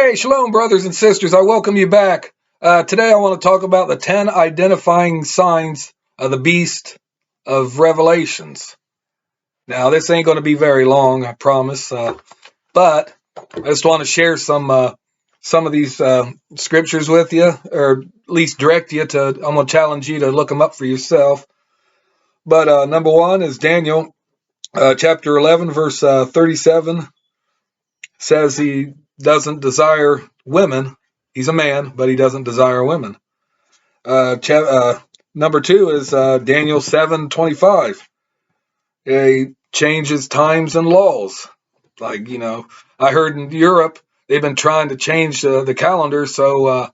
Hey, shalom, brothers and sisters. I welcome you back. Today I want to talk about the 10 identifying signs of the beast of Revelations. Now, this ain't going to be very long, I promise, but I just want to share some of these scriptures with you, or at least direct you to, I'm going to challenge you to look them up for yourself. But number one is Daniel chapter 11, verse 37, says he doesn't desire women. He's a man, but he doesn't desire women. Number two is Daniel 7:25. He changes times and laws. Like, I heard in Europe, they've been trying to change the calendar. So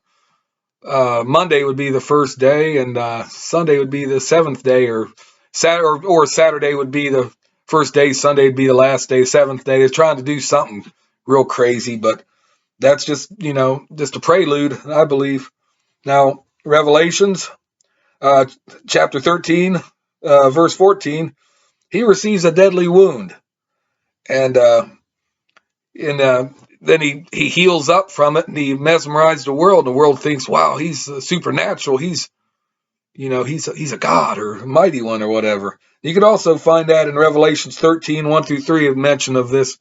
Monday would be the first day and Sunday would be the seventh day, or Saturday would be the first day, Sunday would be the last day, seventh day. They're trying to do something real crazy, but that's just a prelude, I believe. Now, Revelations chapter 13, verse 14, he receives a deadly wound, and then he heals up from it, and he mesmerized the world. The world thinks, wow, he's supernatural. He's a god or a mighty one or whatever. You could also find that in Revelations 13, 1 through 3, a mention of this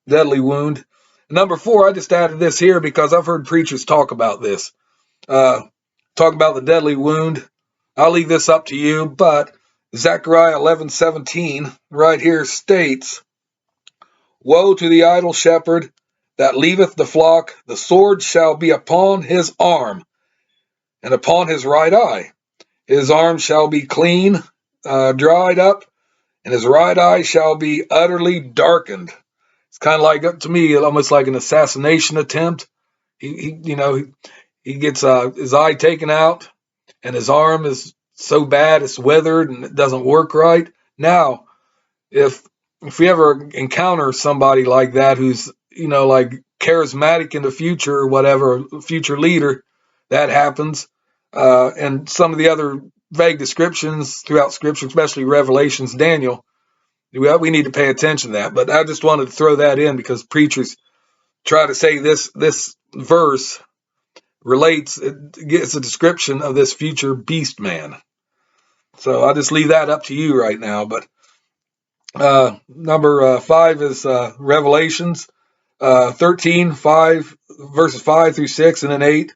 deadly wound. Number four, I just added this here because I've heard preachers talk about this. Talk about the deadly wound. I'll leave this up to you, but Zechariah 11:17 right here states, "Woe to the idle shepherd that leaveth the flock, the sword shall be upon his arm, and upon his right eye. His arm shall be clean, dried up, and his right eye shall be utterly darkened." It's kind of like, to me, almost like an assassination attempt. He gets his eye taken out, and his arm is so bad it's withered and it doesn't work right. Now, if we ever encounter somebody like that who's like charismatic in the future or whatever, future leader, that happens, and some of the other vague descriptions throughout Scripture, especially Revelations, Daniel, we need to pay attention to that. But I just wanted to throw that in because preachers try to say this verse relates, it gets a description of this future beast man. So I'll just leave that up to you right now. But number 5 is Revelations 13, 5, verses 5 through 6, and then 8.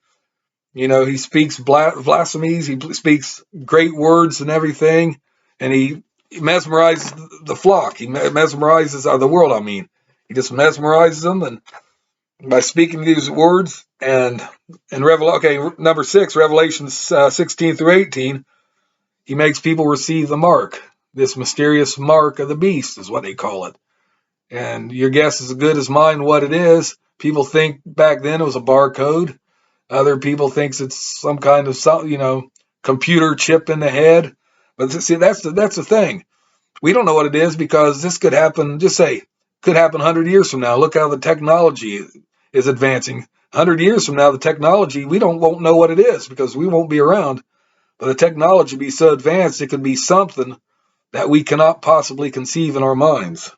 He speaks blasphemies, he speaks great words and everything, and he mesmerizes the flock. He mesmerizes the world, I mean. He just mesmerizes them, and by speaking these words, and number 6, Revelations 16 through 18, he makes people receive the mark. This mysterious mark of the beast is what they call it. And your guess is as good as mine what it is. People think back then it was a barcode. Other people thinks it's some kind of computer chip in the head. But see, that's the thing. We don't know what it is because this could happen. Could happen 100 years from now. Look how the technology is advancing. 100 years from now, the technology, won't know what it is because we won't be around. But the technology be so advanced, it could be something that we cannot possibly conceive in our minds.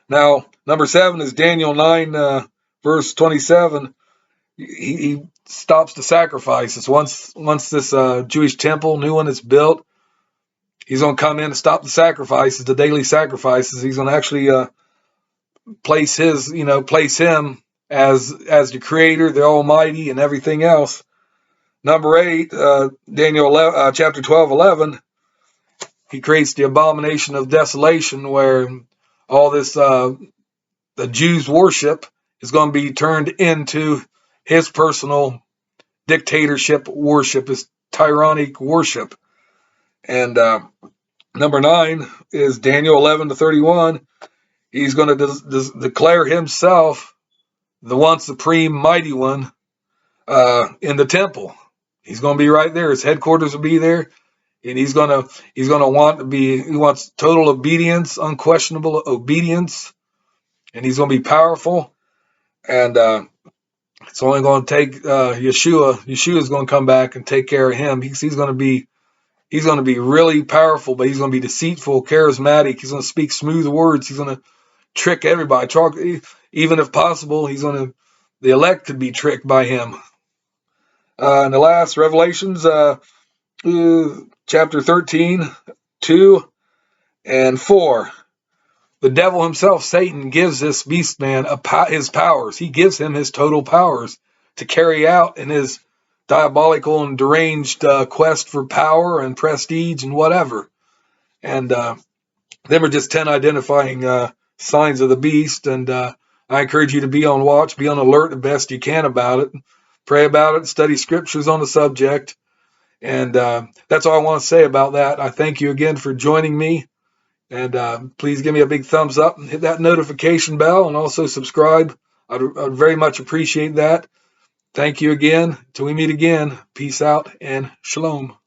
Now, number 7 is Daniel 9, verse 27. He stops the sacrifices. Once this Jewish temple, new one, is built, he's going to come in and stop the sacrifices, the daily sacrifices. He's going to actually place him as the creator, the Almighty, and everything else. Number 8, Daniel 11, chapter 12:11. He creates the abomination of desolation, where all this the Jews' worship is going to be turned into his personal dictatorship worship, his tyrannic worship. And number 9 is Daniel 11-31. He's going to declare himself the one supreme mighty one in the temple. He's going to be right there. His headquarters will be there, and he wants total obedience, unquestionable obedience, and he's going to be powerful. And it's only going to take Yeshua. Yeshua is going to come back and take care of him. He's going to be really powerful, but he's going to be deceitful, charismatic. He's going to speak smooth words. He's going to trick everybody. Even if possible, he's going to the elect could be tricked by him. And the last, Revelations, chapter 13, 2 and 4. The devil himself, Satan, gives this beast man his powers. He gives him his total powers to carry out in his diabolical and deranged quest for power and prestige and whatever. And them are just 10 identifying signs of the beast. And I encourage you to be on watch, be on alert the best you can about it. Pray about it, study scriptures on the subject. And that's all I want to say about that. I thank you again for joining me. And please give me a big thumbs up and hit that notification bell and also subscribe. I'd very much appreciate that. Thank you again. Till we meet again. Peace out and shalom.